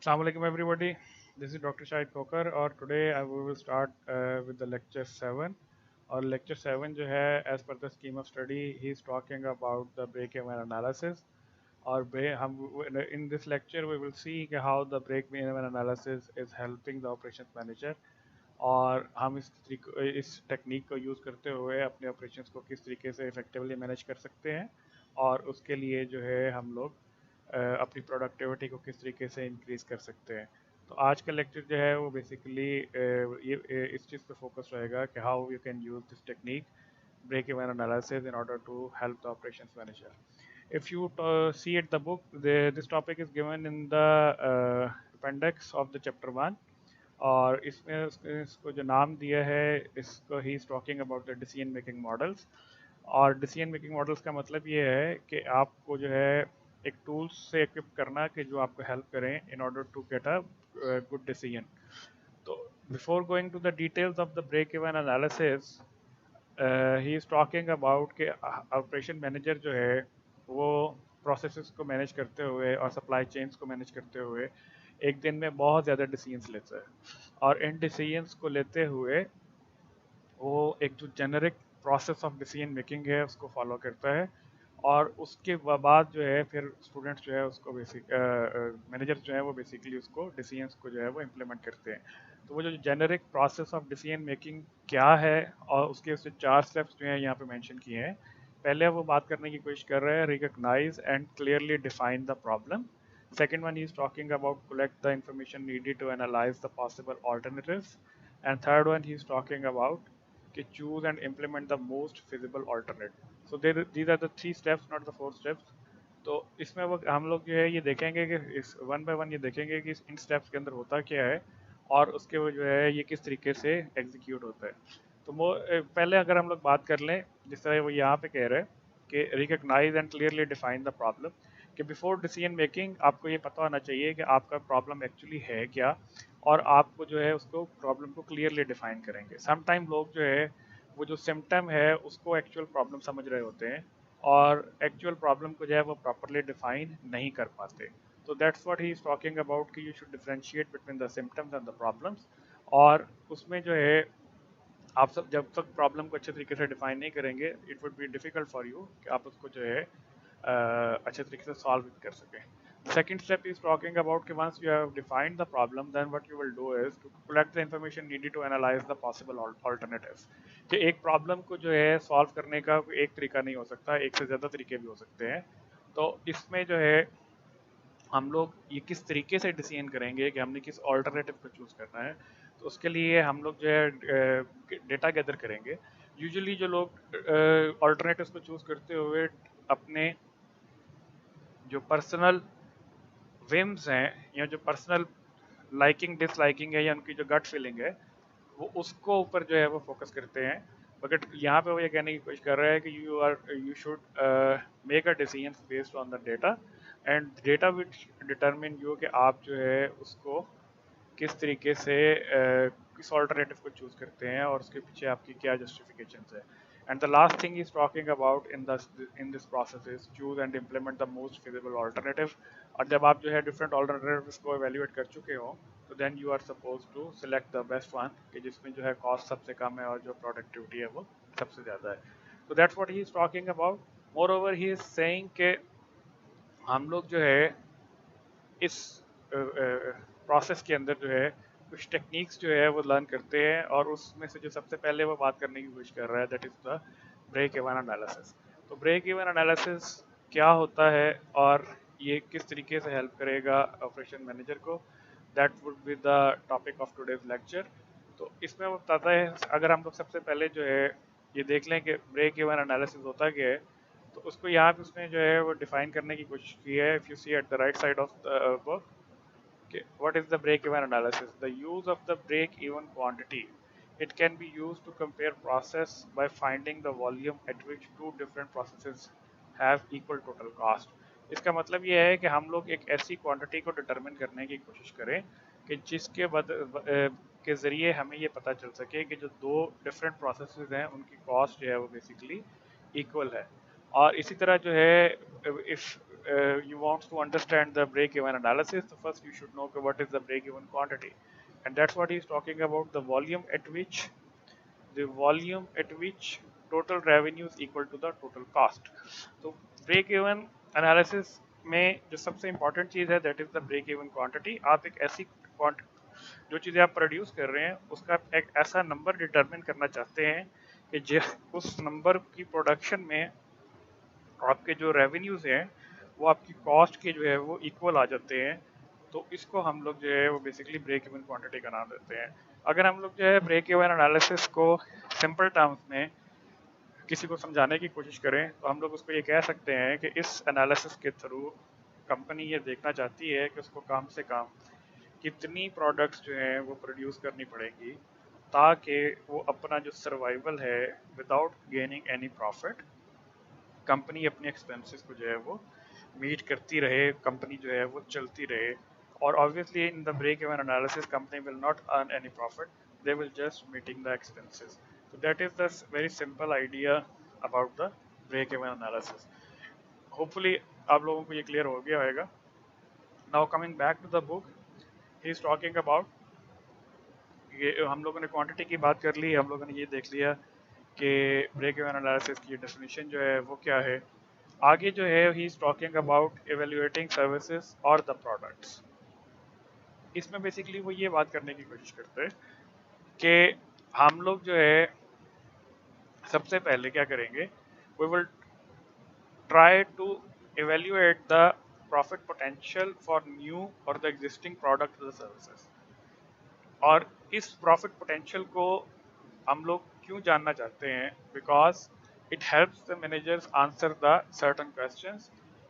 Assalamualaikum everybody. This is Dr. Shahid Kokar और today we will start with the lecture 7 और lecture 7 जो है as per the scheme of study he is talking about the break-even analysis और हम in this lecture we will see कि how the break-even analysis is helping the operations manager और हम इस technique को यूज़ करते हुए अपने ऑपरेशंस को किस तरीके से इफेक्टिवली मैनेज कर सकते हैं और उसके लिए जो है हम लोग अपनी प्रोडक्टिविटी को किस तरीके से इंक्रीज कर सकते हैं। तो आज का लेक्चर जो है वो बेसिकली ये इस चीज़ पे फोकस रहेगा कि how you can use this technique break even analysis in order to help the operations manager. If you see at the book, this topic is given in the appendix of the chapter 1 और इसमें इसको जो नाम दिया है इसको ही is talking about the decision making models और decision making models का मतलब ये है कि आपको जो है एक टूल्स से इक्विप करना कि जो आपको हेल्प करें in order to get a good decision. तो before going to the details of the break even analysis he is talking about कि ऑपरेशन मैनेजर जो है वो प्रोसेसेस को मैनेज करते हुए और सप्लाई चेन्स को मैनेज करते हुए एक दिन में बहुत ज़्यादा डिसीजंस लेता है और इन डिसीजंस को लेते हुए वो एक जो generic process of decision making है उसको फॉलो करता है और उसके बाद जो है फिर स्टूडेंट्स जो है उसको बेसिक मैनेजर जो है वो बेसिकली उसको डिसीजंस को जो है वो इम्प्लीमेंट करते हैं। तो वो जो generic process of decision making क्या है और उसके उससे 4 स्टेप्स जो हैं यहाँ पे मेंशन किए हैं। पहले वो बात करने की कोशिश कर रहे हैं recognise and clearly define the problem. Second one, he is talking about collect the information needed to analyze the possible alternatives. And third one, he is talking about कि choose and implement the most feasible alternate. So these are the 3 steps, not the 4 steps. तो इसमें वो हम लोग जो है ये देखेंगे कि इस वन बाय वन ये देखेंगे कि इन स्टेप्स के अंदर होता क्या है और उसके वो जो है ये किस तरीके से एग्जीक्यूट होता है। तो पहले अगर हम लोग बात कर लें जिस तरह वो यहाँ पे कह रहे हैं कि recognise and clearly define the problem कि बिफोर डिसीजन मेकिंग आपको ये पता होना चाहिए कि आपका प्रॉब्लम एक्चुअली है क्या और आपको जो है उसको प्रॉब्लम को क्लियरली डिफाइन करेंगे। सम टाइम लोग जो है वो जो सिम्टम है उसको एक्चुअल प्रॉब्लम समझ रहे होते हैं और एक्चुअल प्रॉब्लम को जो है वो प्रॉपरली डिफाइन नहीं कर पाते। तो that's what he is talking about कि you should differentiate between the symptoms and the problems और उसमें जो है आप सब जब तक प्रॉब्लम को अच्छे तरीके से डिफाइन नहीं करेंगे it would be difficult for you कि आप उसको जो है अच्छे तरीके से सॉल्व कर सकें। Second step is talking about कि once you have defined the problem, then what you will do is to collect the information needed to analyze the possible alternatives. कि एक प्रॉब्लम को जो है सॉल्व करने का एक तरीका नहीं हो सकता, एक से ज़्यादा तरीके भी हो सकते हैं। तो इसमें जो है हम लोग ये किस तरीके से डिसीजन करेंगे कि हमने किस ऑल्टरनेटिव को चूज़ करना है। तो उसके लिए हम लोग जो है डेटा गैदर करेंगे। यूजुअली जो लोग ऑल्टरनेटिव्स को चूज़ करते हुए अपने जो पर्सनल विम्स हैं या जो पर्सनल लाइकिंग डिसलाइकिंग है या उनकी जो गट फीलिंग है वो उसको ऊपर जो है वो फोकस करते हैं। बट यहाँ पे वो ये कहने की कोशिश कर रहा है कि you should make a decision based on the data and data which determine you कि आप जो है उसको किस तरीके से किस ऑल्टरनेटिव को चूज करते हैं और उसके पीछे आपकी क्या जस्टिफिकेशन है। And the last thing is talking about in this process is choose and implement the most favourable alternative. और जब आप जो है डिफरेंट ऑल्टरनेटिव्स को एवेल्यूएट कर चुके हो तो then you are suppose to select the best one कि जिसमें जो है कॉस्ट सबसे कम है और जो प्रोडक्टिविटी है वो सबसे ज़्यादा है। तो that's what he is talking about. More over he is saying के हम लोग जो है इस प्रोसेस के अंदर जो है कुछ टेक्निक्स जो है वो लर्न करते हैं और उसमें से जो सबसे पहले वो बात करने की कोशिश कर रहा है that is the break even analysis. तो ब्रेक इवन एनालिसिस क्या होता है और ये किस तरीके से हेल्प करेगा ऑपरेशन मैनेजर को, that would be the topic of today's lecture. तो इसमें वो बताता है अगर हम लोग सबसे पहले जो है ये देख लें कि ब्रेक इवन एनालिसिस होता क्या है तो उसको यहाँ पे उसने जो है वो डिफाइन करने की कोशिश की है। If you see at the right side of the book, what is the break-even analysis? The use of the break-even quantity. It can be used to compare process by finding the volume at which two different processes have equal total cost. इसका मतलब ये है कि हम लोग एक ऐसी quantity को डिटरमिन करने की कोशिश करें कि जिसके के ज़रिए हमें ये पता चल सके कि जो दो डिफरेंट प्रोसेसेस हैं उनकी कॉस्ट जो है वो बेसिकली इक्वल है। और इसी तरह जो है if you want to understand the break-even analysis, so first you should know what is the break-even quantity, and that's what he's talking about, the volume at which total revenue is equal to the total cost. तो break even analysis में जो सबसे important चीज़ है that is the break even quantity. आप एक ऐसी जो चीज़ें आप प्रोड्यूस कर रहे हैं उसका एक ऐसा नंबर डिटरमिन करना चाहते हैं कि उस नंबर की प्रोडक्शन में आपके जो रेवेन्यूज हैं वो आपकी कॉस्ट के जो है वो इक्वल आ जाते हैं. तो इसको हम लोग जो है वो बेसिकली ब्रेक इवन क्वांटिटी का नाम देते हैं. अगर हम लोग जो है ब्रेक इवन एनालिसिस को सिंपल टर्म्स में किसी को समझाने की कोशिश करें तो हम लोग उसको ये कह सकते हैं कि इस एनालिसिस के थ्रू कंपनी ये देखना चाहती है कि उसको कम से कम कितनी प्रोडक्ट्स जो हैं वो प्रोड्यूस करनी पड़ेगी ताकि वो अपना जो सर्वाइवल है without gaining any profit, company अपने एक्सपेंसेस को जो है वो मीट करती रहे, कंपनी जो है वो चलती रहे. और obviously in the break even analysis company will not earn any profit, they will just meeting the expenses. So that is the very simple idea about the break-even analysis. Hopefully आप लोगों को ये clear हो गया होगा. Now coming back to the book, he is talking about, ये हम लोगों ने quantity की बात कर ली, हम लोगों ने ये देख लिया कि break-even analysis की definition जो है वो क्या है. आगे जो है he is talking about evaluating services or the products. इसमें बेसिकली वो ये बात करने की कोशिश करते हैं कि हम लोग जो है सबसे पहले क्या करेंगे, we will try to evaluate the profit potential for new or the existing product or the services. और इस profit potential को हम लोग क्यों जानना चाहते हैं, because it helps the managers answer the certain questions.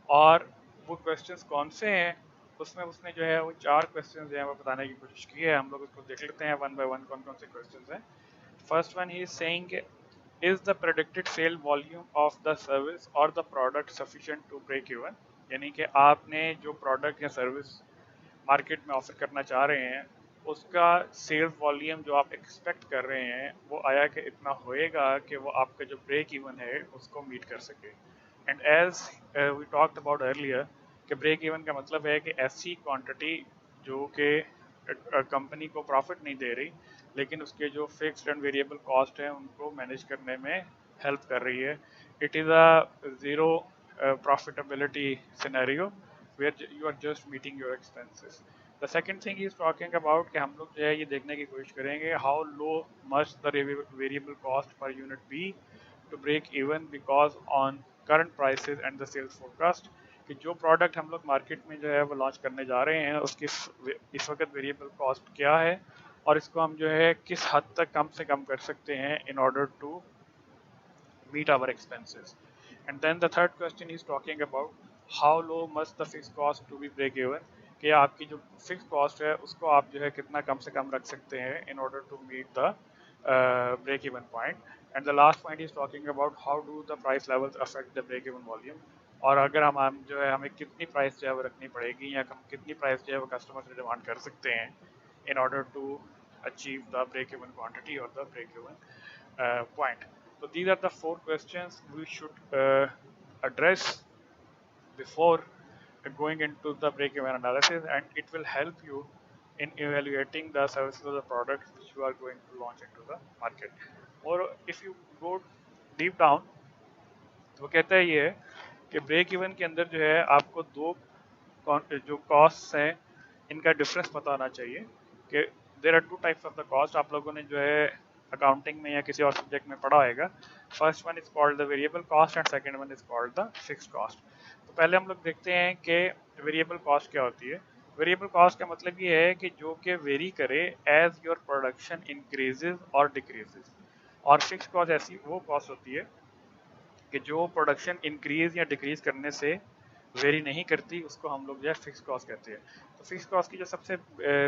और वो questions कौन से हैं, उसमें उसने जो है वो 4 questions जो है वो बताने की कोशिश की है. हम लोग उसको देख लेते हैं one by one कौन कौन से questions हैं. First one he is saying, is the predicted sale volume of the service or the product sufficient to break even. यानी कि आपने जो प्रोडक्ट या सर्विस मार्केट में ऑफर करना चाह रहे हैं उसका सेल्स वॉल्यूम जो आप एक्सपेक्ट कर रहे हैं वो आया कि इतना होएगा कि वो आपका जो ब्रेक इवन है उसको मीट कर सके. And as we talked about earlier कि ब्रेक इवन का मतलब है कि ऐसी क्वांटिटी जो कि कंपनी को प्रॉफिट नहीं दे रही लेकिन उसके जो फिक्स्ड एंड वेरिएबल कॉस्ट हैं उनको मैनेज करने में हेल्प कर रही है. It is a zero profitability scenario where you are just meeting your expenses. The second thing he is talking about कि हम लोग जो है ये देखने की कोशिश करेंगे how low must the variable cost per unit be to break even because on current prices and the sales forecast. कि जो प्रोडक्ट हम लोग मार्केट में जो है वो लॉन्च करने जा रहे हैं उसकी इस वक्त वेरिएबल कॉस्ट क्या है और इसको हम जो है किस हद तक कम से कम कर सकते हैं in order to meet our expenses. And then the third question is talking about how low must the fixed cost to be break even, कि आपकी जो फिक्स कॉस्ट है उसको आप जो है कितना कम से कम रख सकते हैं in order to meet the break even point. And the last point is talking about how do the price levels affect the break even volume. और अगर हम जो है हमें कितनी प्राइस जो है वो रखनी पड़ेगी या हम कितनी प्राइस जो है वो कस्टमर से डिमांड कर सकते हैं in order to achieve the break even quantity or the break even point. So these are the 4 questions we should address before going into the break-even analysis, and it will help you in evaluating the services or the products which you are going to launch into the market. Or if you go deep down, तो कहता है ये कि break even के अंदर जो है आपको दो जो कॉस्ट हैं इनका डिफरेंस पता होना चाहिए कि there are 2 types of the cost. आप लोगों ने जो है अकाउंटिंग में या किसी और सब्जेक्ट में पढ़ा होगा. First one is called the variable cost and second one is called the fixed cost. तो पहले हम लोग देखते हैं कि वेरिएबल कॉस्ट क्या होती है. वेरिएबल कॉस्ट का मतलब ये है कि जो कि वेरी करे एज योर प्रोडक्शन इंक्रीजेज और डिक्रीजेज. और फिक्स्ड कॉस्ट ऐसी वो कॉस्ट होती है कि जो प्रोडक्शन इंक्रीज या डिक्रीज करने से वेरी नहीं करती उसको हम लोग जो है फिक्स कॉस्ट कहते हैं. तो फिक्स कॉस्ट की जो सबसे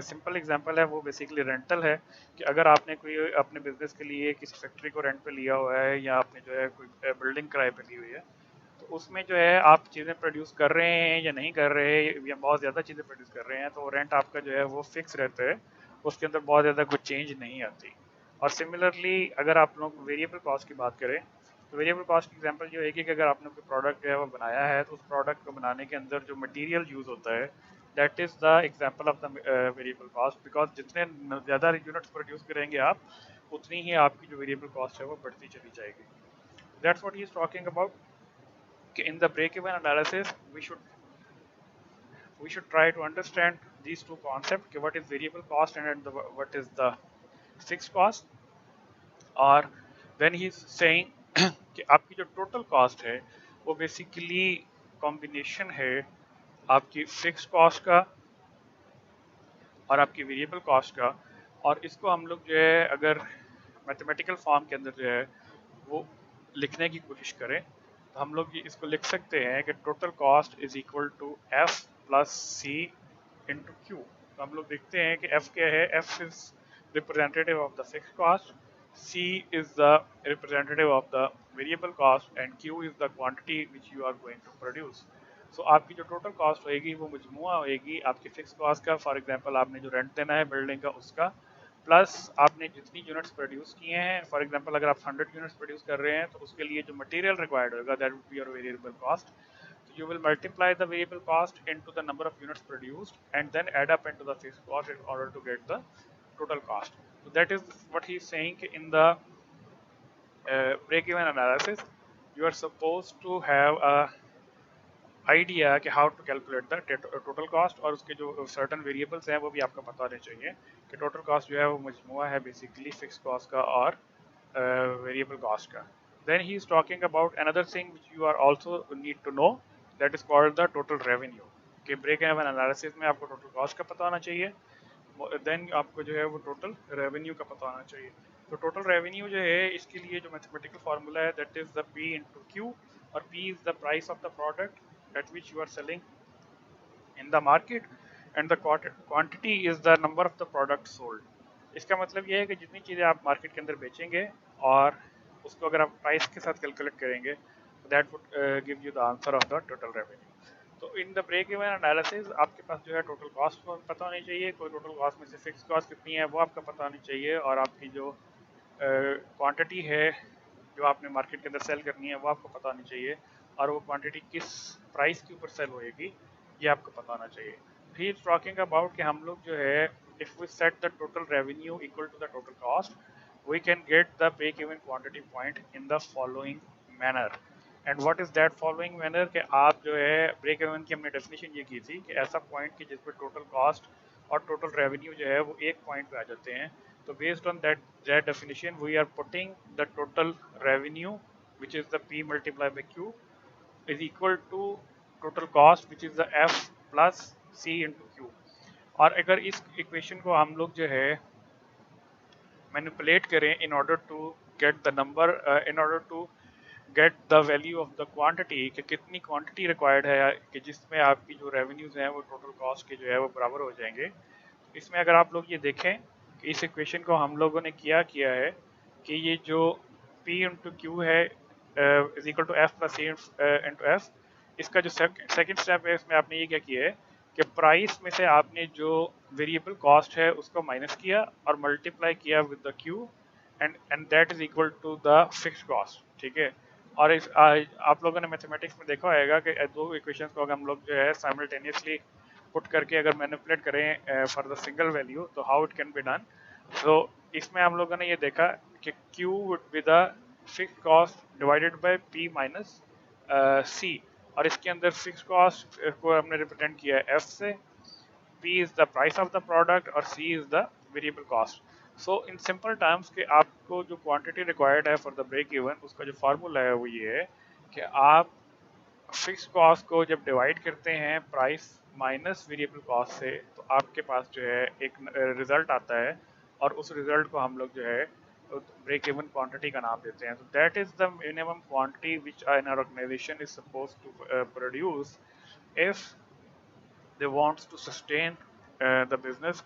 सिंपल एग्जांपल है वो बेसिकली रेंटल है कि अगर आपने कोई अपने बिजनेस के लिए किसी फैक्ट्री को रेंट पे लिया हुआ है या आपने जो है कोई बिल्डिंग किराए पे ली हुई है तो उसमें जो है आप चीज़ें प्रोड्यूस कर रहे हैं या नहीं कर रहे हैं या बहुत ज़्यादा चीज़ें प्रोड्यूस कर रहे हैं तो रेंट आपका जो है वो फिक्स रहता है, उसके अंदर बहुत ज़्यादा कुछ चेंज नहीं आती. और सिमिलरली अगर आप लोग वेरिएबल कॉस्ट की बात करें तो वेरिएबल कॉस्ट की एग्जांपल ये होगी कि अगर आपने कोई प्रोडक्ट जो है वो बनाया है तो उस प्रोडक्ट को बनाने के अंदर जो मटेरियल यूज़ होता है that is the example of the variable cost, because जितने ज़्यादा यूनिट्स प्रोड्यूस करेंगे आप उतनी ही आपकी जो वेरिएबल कॉस्ट है वो बढ़ती चली जाएगी. That's what he is talking about कि in the break even analysis we should try to understand these two concepts, what is variable cost and what is the fixed cost. और when he is saying कि आपकी जो total cost है वो basically combination है आपकी fix cost का और आपकी वेरिएबल कॉस्ट का, और इसको हम लोग जो है अगर मैथमेटिकल फॉर्म के अंदर जो है वो लिखने की कोशिश करें तो हम लोग इसको लिख सकते हैं कि total cost is equal to F plus C into Q. तो हम लोग देखते हैं कि एफ क्या है. F is representative of the fix cost, C is the representative of the variable cost and Q is the quantity which you are going to produce. So आपकी जो टोटल कॉस्ट होएगी वो मजमुआ होएगी आपकी फिक्स कॉस्ट का, for example आपने जो रेंट देना है बिल्डिंग का उसका, प्लस आपने जितनी यूनिट्स प्रोड्यूस किए हैं. फॉर एग्जांपल अगर आप 100 यूनिट्स प्रोड्यूस कर रहे हैं तो उसके लिए जो मटेरियल रिक्वायर्ड होगा that would be your variable cost. So you will multiply the variable cost into the number of units produced and then add up into the fixed cost in order to get the total cost. So that is what he is saying in the break-even analysis. You are supposed to have a idea कि how to calculate the total cost, और उसके जो certain variables हैं वो भी आपको पता होने चाहिए कि total cost जो है वो मजमुआ है basically fixed cost का और variable cost का. Then he is talking about another thing which you are also need to know, that is called the total revenue. कि break even analysis में आपको total cost का पता होना चाहिए, then आपको जो है वो total revenue का पता होना चाहिए. तो total revenue जो है इसके लिए जो mathematical formula है that is the P into Q, और P is the price of the product at which you are selling in the market and the quantity is the number of the product sold. इसका मतलब ये है कि जितनी चीज़ें आप market के अंदर बेचेंगे और उसको अगर आप प्राइस के साथ कैलकुलेट करेंगे that would give you the answer of the total revenue. तो in the break even analysis आपके पास जो है टोटल कॉस्ट पता होनी चाहिए, कोई टोटल कॉस्ट में से फिक्स कॉस्ट कितनी है वो आपका पता होनी चाहिए, और आपकी जो क्वांटिटी है जो आपने मार्केट के अंदर सेल करनी है वो आपको पता होनी चाहिए, और वो क्वांटिटी किस प्राइस के ऊपर सेल होएगी ये आपको पता होना चाहिए. ही इज टॉकिंग अबाउट कि हम लोग जो है if we set the total revenue equal to the total cost we can get the break even quantity point in the following manner. And what is that following manner कि आप जो है break even की हमने definition ये की थी कि ऐसा पॉइंट कि जिस पर टोटल कॉस्ट और टोटल रेवेन्यू जो है वो एक पॉइंट पे आ जाते हैं. तो based on that definition we are putting the total revenue which is the P multiplied by Q is equal to total cost which is the F plus C into Q. और अगर इस equation को हम लोग जो है manipulate करें in order to get the number in order to get the value of the quantity कि कितनी क्वांटिटी रिक्वायर्ड है कि जिसमें आपकी जो रेवेन्यूज हैं वो टोटल कॉस्ट के जो है वो बराबर हो जाएंगे. इसमें अगर आप लोग ये देखें कि इस इक्वेशन को हम लोगों ने किया है कि ये जो P इंटू क्यू है is equal to F plus C into F. इसका जो सेकंड स्टेप है इसमें आपने ये क्या किया है कि प्राइस में से आपने जो वेरिएबल कॉस्ट है उसको माइनस किया और मल्टीप्लाई किया with the Q and that is equal to the fix cost. ठीक है. और इस आप लोगों ने मैथमेटिक्स में देखा होगा कि दो इक्वेशंस को अगर हम लोग जो है साइमल्टेनियसली पुट करके अगर मैनिपुलेट करें फॉर द सिंगल वैल्यू तो how it can be done. तो इसमें हम लोगों ने ये देखा कि Q would be the fix cost divided by P minus C, और इसके अंदर फिक्स कॉस्ट को हमने रिप्रेजेंट किया है F से, P is the price of the product और C is the variable cost. So in simple terms कि आपको जो क्वांटिटी रिक्वायर्ड है फॉर द ब्रेक इवन उसका जो फार्मूला है वो ये है कि आप फिक्स कॉस्ट को जब डिवाइड करते हैं प्राइस माइनस वेरिएबल कॉस्ट से तो आपके पास जो है एक रिजल्ट आता है, और उस रिजल्ट को हम लोग जो है ब्रेक इवन क्वांटिटी का नाम देते हैं. तो that is the minimum quantity which an organization is suppose to produce if they wants to sustain the business,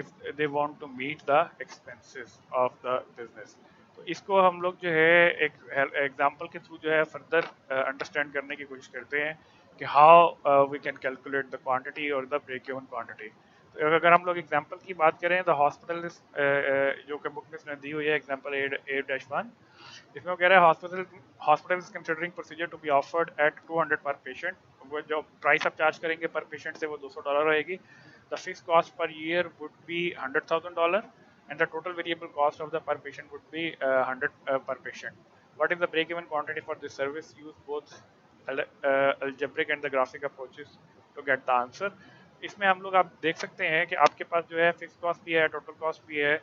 if they want to meet the expenses of the business. तो इसको हम लोग जो है एक एग्जांपल के थ्रू जो है फर्दर अंडरस्टैंड करने की कोशिश करते हैं कि how we can calculate the quantity और द ब्रेक इवन क्वांटिटी. तो अगर हम लोग एग्जांपल की बात करें द हॉस्पिटल जो कि बुक में दी हुई है एग्जांपल 8-1 इसमें वो कह रहा है hospital is considering procedure to be offered at 200 per patient. वो जो प्राइस आप चार्ज करेंगे पर पेशेंट से वो $200 रहेगी। The fix cost per year would be $100,000 and the total variable cost of the per patient would be 100 per patient. What is the break-even quantity for this service? Use both algebraic and the graphic approaches to get the answer. इसमें हम लोग आप देख सकते हैं कि आपके पास जो है फिक्स कॉस्ट भी है, टोटल कॉस्ट भी है,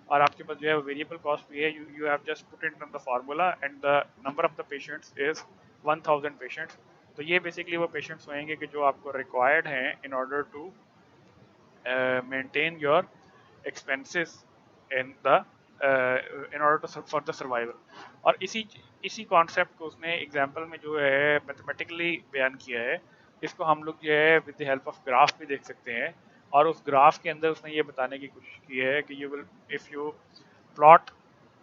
और आपके पास जो है वेरिएबल कॉस्ट भी है। You have just put in the formula and the number of the patients is 1000 patients. तो ये बेसिकली वो पेशेंट्स होंगे कि जो आपको रिक्वायर्ड हैं in order to maintain your expenses in the in order to for the survival। और इसी कॉन्सेप्ट को उसने एग्जांपल में जो है मैथमेटिकली बयान किया है। इसको हम लोग जो है with the help of graph भी देख सकते हैं, और उस ग्राफ के अंदर उसने ये बताने की कोशिश की है कि you will if you plot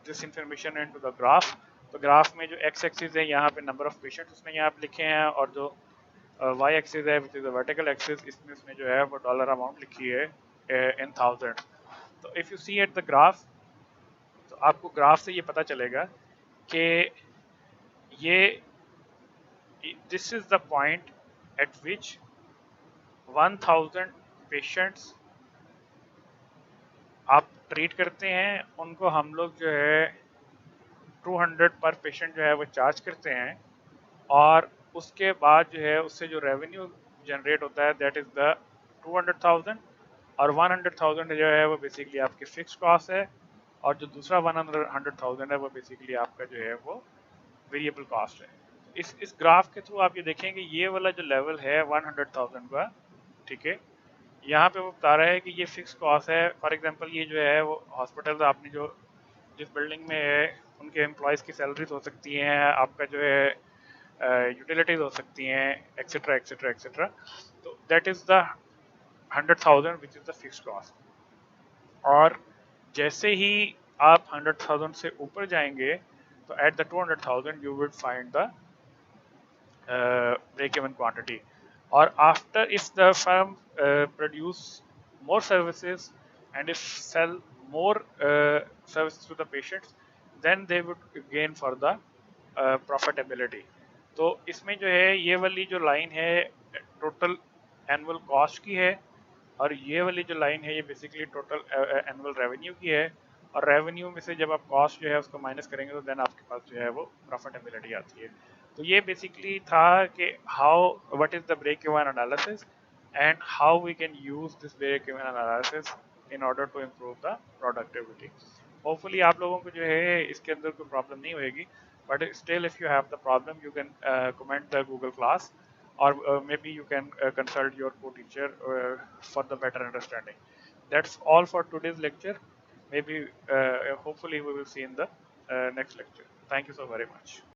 this information into the graph, तो ग्राफ में जो एक्स एक्सिस है यहाँ पे नंबर ऑफ पेशेंट्स उसने यहाँ पे लिखे हैं, और जो वाई एक्सिस है which is the vertical axis, इसमें उसने जो है वो डॉलर अमाउंट लिखी है इन थाउजेंड। तो if you see at the graph, तो आपको ग्राफ से ये पता चलेगा कि ये this is the point at which 1000 patients आप ट्रीट करते हैं, उनको हम लोग जो है 200 पर पेशेंट जो है वो चार्ज करते हैं, और उसके बाद जो है उससे जो रेवेन्यू जनरेट होता है दैट इज़ द 200,000, और 100,000 जो है वो बेसिकली आपकी फिक्स कॉस्ट है, और जो दूसरा 100,000 है वो बेसिकली आपका जो है वो वेरिएबल कॉस्ट है। इस ग्राफ के थ्रू आप ये देखेंगे ये वाला जो लेवल है 100,000 का, ठीक है, यहाँ पे वो बता रहा है कि ये फिक्स कॉस्ट है। फॉर एग्जांपल ये जो है वो हॉस्पिटल आपने जो जिस बिल्डिंग में है उनके एम्प्लॉयज़ की सैलरीज हो सकती हैं, आपका जो है यूटिलिटीज हो सकती हैं, एक्सेट्रा एक्सेट्रा एक्सेट्रा। तो that is the 100,000 which is the fix cost. और जैसे ही आप 100,000 से ऊपर जाएंगे तो at the 200,000 you would find the break even quantity, or after if the firm produce more services and if sell more services to the patients, then they would gain for the profitability। तो इसमें जो है ये वाली जो line है total annual cost की है, और ये वाली जो लाइन है ये बेसिकली टोटल एनुअल रेवेन्यू की है, और रेवेन्यू में से जब आप कॉस्ट जो है उसको माइनस करेंगे तो देन आपके पास जो है वो प्रॉफिटेबिलिटी आती है। तो ये बेसिकली था कि how what is the break even analysis and how we can use this break even analysis in order to improve the productivity. Hopefully आप लोगों को जो है इसके अंदर कोई प्रॉब्लम नहीं होगी, but still if you have the problem you can comment the Google class, or maybe you can consult your co-teacher for the better understanding। That's all for today's lecture। Maybe hopefully we will see in the next lecture। Thank you so very much।